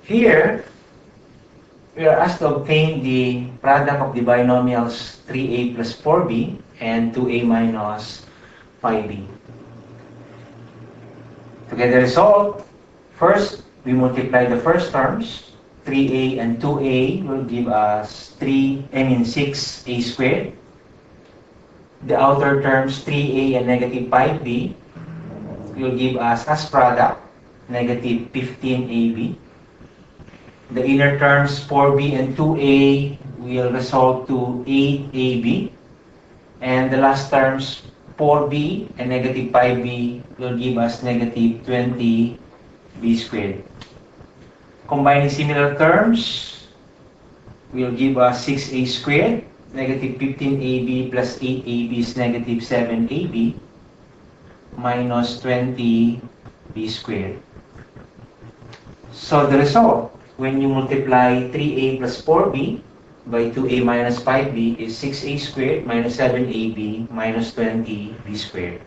Here, we are asked to obtain the product of the binomials 3a plus 4b and 2a minus 5b. To get the result, first, we multiply the first terms. 3a and 2a will give us 6a squared. The outer terms 3a and negative 5b will give us as product negative 15ab. The inner terms 4b and 2a will result to 8ab. And the last terms 4b and negative 5b will give us negative 20b squared. Combining similar terms will give us 6a squared. Negative 15ab plus 8ab is negative 7ab minus 20b squared. So the result, when you multiply 3a plus 4b by 2a minus 5b is 6a squared minus 7ab minus 20b squared.